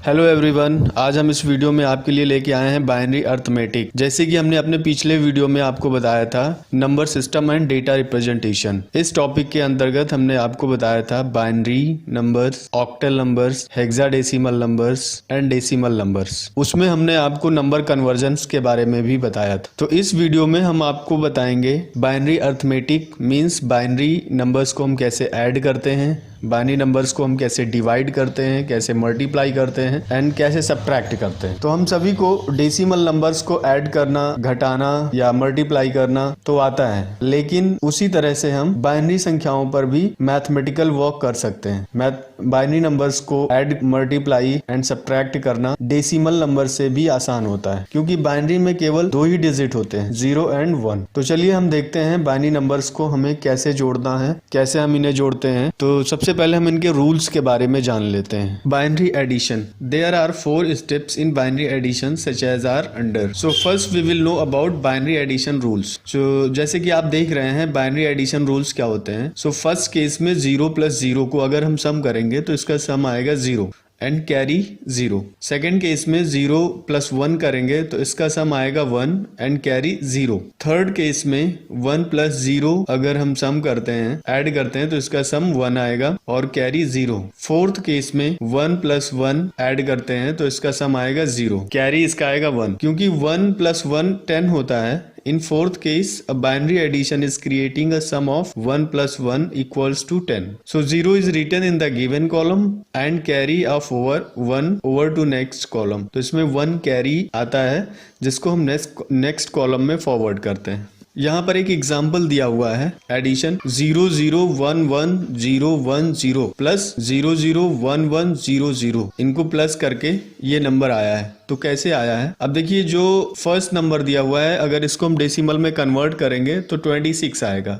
Hello everyone, आज हम इस वीडियो में आपके लिए लेके आए हैं बाइनरी अर्थमेटिक। जैसे कि हमने अपने पिछले वीडियो में आपको बताया था number system and data representation. इस टॉपिक के अंतर्गत हमने आपको बताया था binary numbers, octal numbers, hexadecimal numbers and decimal numbers. उसमें हमने आपको नंबर कन्वर्जन्स के बारे में भी बताया था। तो इस वीडियो में हम आपको बताएंगे binary arithmetic means binary numbers को हम कैसे ऐड करते हैं, बाइनरी नंबर्स को हम कैसे डिवाइड करते हैं, कैसे मल्टीप्लाई करते हैं एंड कैसे सब्ट्रैक्ट करते हैं। तो हम सभी को डेसिमल नंबर्स को ऐड करना, घटाना या मल्टीप्लाई करना तो आता है, लेकिन उसी तरह से हम बाइनरी संख्याओं पर भी मैथमेटिकल वर्क कर सकते हैं। बाइनरी नंबर्स को ऐड, मल्टीप्लाई एंड सब्ट्रैक्ट करना डेसिमल नंबर से भी आसान होता है, क्योंकि बाइनरी में केवल 2 ही डिजिट होते हैं, 0 एंड 1। तो चलिए हम देखते हैं बाइनरी नंबर्स को हमें कैसे जोड़ना है, कैसे हम इन्हें जोड़ते हैं। तो सबसे पहले हम इनके रूल्स के बारे में जान लेते हैं। Binary addition, there are 4 steps in binary addition such as are under. So first we will know about binary addition rules. So जैसे कि आप देख रहे हैं बाइनरी एडिशन रूल्स क्या होते हैं। सो फर्स्ट केस में 0 + 0 को अगर हम सम करेंगे तो इसका सम आएगा 0 एंड कैरी 0। सेकेंड केस में 0 + 1 करेंगे तो इसका सम आएगा 1 एंड कैरी 0। थर्ड केस में 1 + 0 अगर हम सम करते हैं, ऐड करते हैं तो इसका सम 1 आएगा और कैरी 0। फोर्थ केस में 1 + 1 ऐड करते हैं तो इसका सम आएगा 0, कैरी इसका आएगा 1। क्योंकि 1 + 1 10 होता है, in fourth case a binary addition is creating a sum of 1 + 1 = 10. So 0 is written in the given column and carry of 1 over to next column. तो इसमें 1 कैरी आता है जिसको हम नेक्स्ट कॉलम में फॉरवर्ड करते हैं। यहाँ पर एक एग्जाम्पल दिया हुआ है एडिशन 0 0 1 1 0 1 0 प्लस 0 0 1 1 0 0। इनको प्लस करके ये नंबर आया है। तो कैसे आया है, अब देखिए जो फर्स्ट नंबर दिया हुआ है अगर इसको हम डेसिमल में कन्वर्ट करेंगे तो 26 आएगा,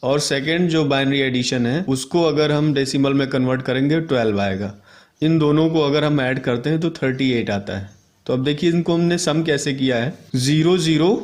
और सेकेंड जो बाइनरी एडिशन है उसको अगर हम डेसिमल में कन्वर्ट करेंगे 12 आएगा। इन दोनों को अगर हम ऐड करते हैं तो 38 आता है। तो अब देखिए इनको हमने सम कैसे किया है, 0 0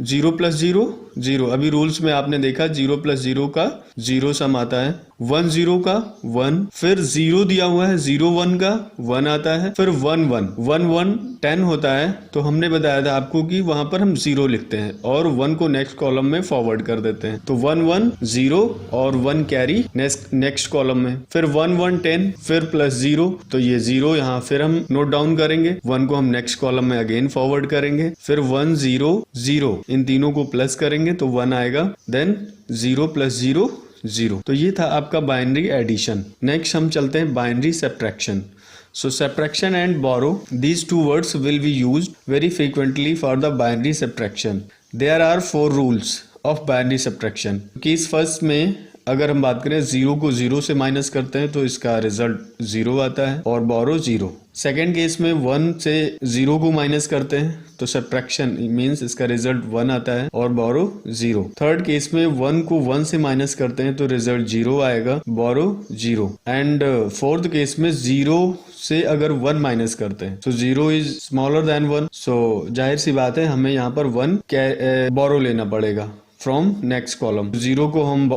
0 + 0 0। अभी रूल्स में आपने देखा 0 + 0 का 0 सम आता है, 1 0 का 1, फिर 0 दिया हुआ है 0 1 का 1 आता है, फिर 1 1 1 1 10 होता है। तो हमने बताया था आपको कि वहां पर हम 0 लिखते हैं और 1 को नेक्स्ट कॉलम में फॉरवर्ड कर देते हैं। तो 1 1 0 और 1 कैरी नेक्स्ट कॉलम में, फिर 1 1 10, फिर +0। तो ये 0 यहाँ फिर हम नोट डाउन करेंगे, 1 को हम नेक्स्ट कॉलम में अगेन फॉरवर्ड करेंगे, फिर 1 0 0, इन तीनों को प्लस करेंगे तो 1 आएगा, देन 0 + 0 0। तो ये था आपका बाइनरी एडिशन। नेक्स्ट हम चलते हैं binary subtraction. So subtraction and borrow, these two words will be used very frequently for the binary subtraction. There are 4 rules of binary subtraction. Case first में अगर हम बात करें 0 को 0 से माइनस करते हैं तो इसका रिजल्ट 0 आता है और बोरो 0। सेकेंड केस में 1 से 0 को माइनस करते हैं तो सब्ट्रैक्शन मींस इसका रिजल्ट 1 आता है और बोरो 0। थर्ड केस में 1 को 1 से माइनस करते हैं तो रिजल्ट 0 आएगा, बोरो 0। एंड फोर्थ केस में 0 से अगर 1 माइनस करते हैं तो 0 इज स्मॉलर देन 1। सो जाहिर सी बात है हमें यहाँ पर 1 बोरो लेना पड़ेगा फ्रॉम नेक्स्ट कॉलम। 0 को हम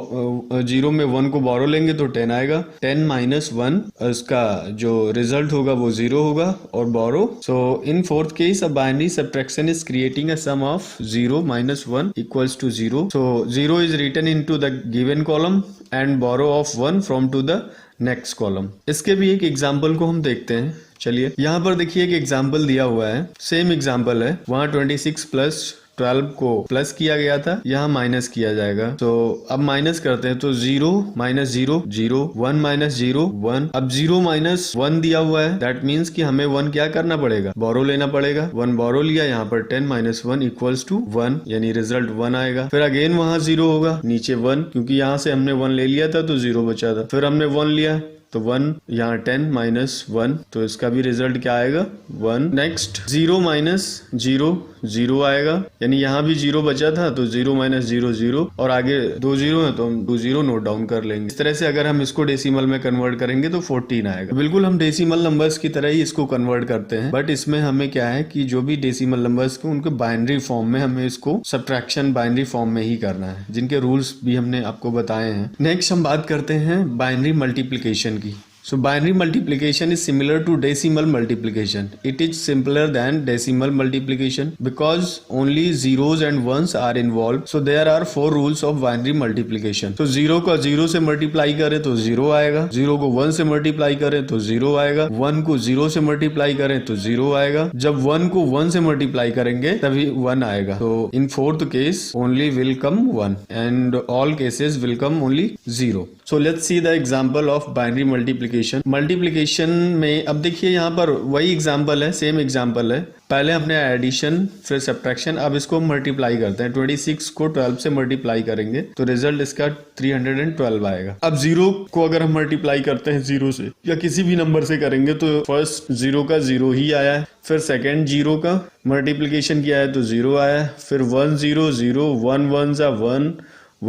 0 में 1 को बोरो लेंगे तो 10 आएगा, 10 - 1 इसका जो रिजल्ट होगा वो 0 होगा और borrow. So in fourth case a binary subtraction is creating a sum of 0 - 1 = 0। So 0 is written into the given column and borrow of 1 from to the next column. इसके भी एक एग्जाम्पल को हम देखते हैं। चलिए यहाँ पर देखिए एक एग्जाम्पल दिया हुआ है, सेम एग्जाम्पल है। वहाँ 26 + 12 को प्लस किया गया था, यहाँ माइनस किया जाएगा। तो अब माइनस करते हैं तो 0 - 0 0, 1 - 0 1। अब 0 - 1 दिया हुआ है, दैट मीन्स कि हमें 1 क्या करना पड़ेगा, बोरो लेना पड़ेगा। 1 बोरो लिया, यहाँ पर 10 - 1 = 1, यानी रिजल्ट 1 आएगा। फिर अगेन वहाँ 0 होगा, नीचे 1, क्योंकि यहाँ से हमने 1 ले लिया था तो 0 बचा था। फिर हमने 1 लिया तो 1, यहाँ 10 - 1, तो इसका भी रिजल्ट क्या आएगा, 1। नेक्स्ट 0 - 0 0 आएगा, यानी यहाँ भी 0 बचा था तो 0 - 0 0, और आगे 2 0 है तो हम 2 0 नोट डाउन कर लेंगे। इस तरह से अगर हम इसको डेसिमल में कन्वर्ट करेंगे तो 14 आएगा। बिल्कुल हम डेसिमल नंबर्स की तरह ही इसको कन्वर्ट करते हैं, बट इसमें हमें क्या है कि जो भी डेसिमल नंबर्स को उनको बाइनरी फॉर्म में हमें इसको सब्ट्रैक्शन बाइनरी फॉर्म में ही करना है, जिनके रूल्स भी हमने आपको बताए हैं। नेक्स्ट हम बात करते हैं बाइनरी मल्टीप्लिकेशन की। So binary multiplication is similar to decimal multiplication. It is simpler than decimal multiplication because only zeros and ones are involved. So there are 4 rules of binary multiplication. So 0 को 0 से multiply करें तो 0 आएगा, 0 को 1 से multiply करें तो 0 आएगा, 1 को 0 से मल्टीप्लाई करें तो 0 आएगा, जब 1 को 1 से मल्टीप्लाई करेंगे तभी 1 आएगा. So in fourth case only will come 1 and all cases will come only 0. So let's see the example of binary multiplication. Multiplication में अब देखिए यहाँ पर वही एग्जाम्पल है, सेम एग्जाम्पल है. पहले हमने एडिशन फिर सब्ट्रैक्शन, अब इसको मल्टीप्लाई करते हैं. 26 को 12 से मल्टीप्लाई करेंगे तो रिजल्ट इसका 312 आएगा. अब 0 को अगर हम मल्टीप्लाई करते हैं 0 से या किसी भी नंबर से करेंगे तो फर्स्ट 0 का 0 ही आया है, फिर सेकेंड 0 का मल्टीप्लिकेशन किया है तो 0 आया है, फिर 1 0 0, 1 1 जा 1,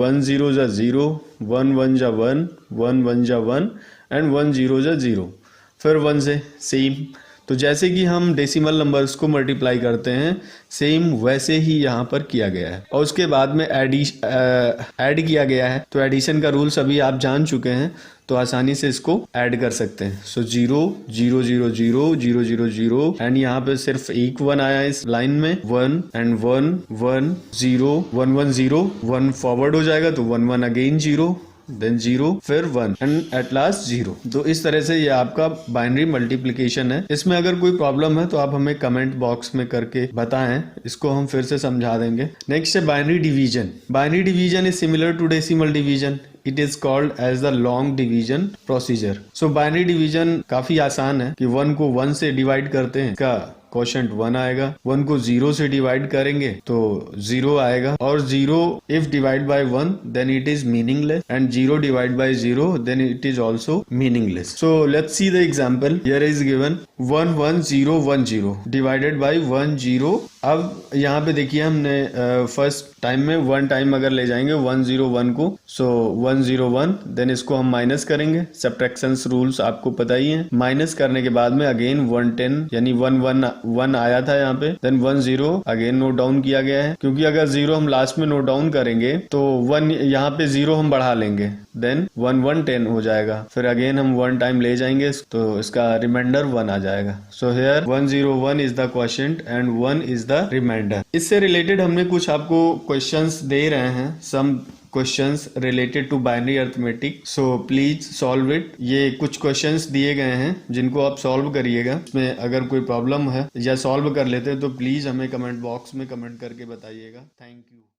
1 0 जा 0, 1 1 जा 1, 1 1 जा 1 एंड 1 0 जा 0, फिर 1 से सेम. तो जैसे कि हम डेसिमल नंबर्स को मल्टीप्लाई करते हैं सेम वैसे ही यहाँ पर किया गया है. और उसके बाद में ऐड किया गया है. तो एडिशन का रूल्स अभी आप जान चुके हैं तो आसानी से इसको ऐड कर सकते हैं. सो 0 0 0 0 0 0 0 एंड यहाँ पे सिर्फ एक 1 आया इस लाइन में, 1 एंड 1 1 0 1 1 0, 1 फॉरवर्ड हो जाएगा तो 1 1 अगेन 0, देन 0 फिर 1 एंड एट लास्ट 0. तो इस तरह से ये आपका बाइनरी मल्टीप्लिकेशन है. इसमें अगर कोई प्रॉब्लम है तो आप हमें कमेंट बॉक्स में करके बताएं, इसको हम फिर से समझा देंगे. नेक्स्ट है binary division. Binary division is similar to decimal division. It is called as the long division procedure. So binary division काफी आसान है कि 1 को 1 से डिवाइड करते हैं, इसका क्वोशंट 1 आएगा. 1 को 0 से डिवाइड करेंगे तो 0 आएगा, और 0 if divide by 1 then it is meaningless and 0 divide by 0 then it is also meaningless. So let's see the example. Here is given 1 1 0 1 0 divided by 1 0. अब यहाँ पे देखिए हमने फर्स्ट टाइम में 1 टाइम अगर ले जाएंगे 1 0 1 को, सो 1 0 1, देन इसको हम माइनस करेंगे. सब्ट्रैक्शंस रूल्स आपको पता ही है. माइनस करने के बाद में अगेन 1 10 यानी 1 1 1 आया था यहाँ पे, देन 1 0 अगेन नोट डाउन किया गया है, क्योंकि अगर 0 हम लास्ट में नोट डाउन करेंगे तो 1 यहाँ पे 0 हम बढ़ा लेंगे, देन 1 1 10 हो जाएगा. फिर अगेन हम 1 टाइम ले जाएंगे तो इसका रिमाइंडर 1 आ जाएगा. So here 1 0 1 is the quotient and 1 is the remainder. इससे रिलेटेड हमने कुछ आपको क्वेश्चंस दे रहे हैं, some questions related to binary arithmetic. So please solve it. ये कुछ क्वेश्चंस दिए गए हैं जिनको आप सॉल्व करिएगा. इसमें अगर कोई प्रॉब्लम है या सॉल्व कर लेते हैं तो प्लीज हमें कमेंट बॉक्स में कमेंट करके बताइएगा. Thank you.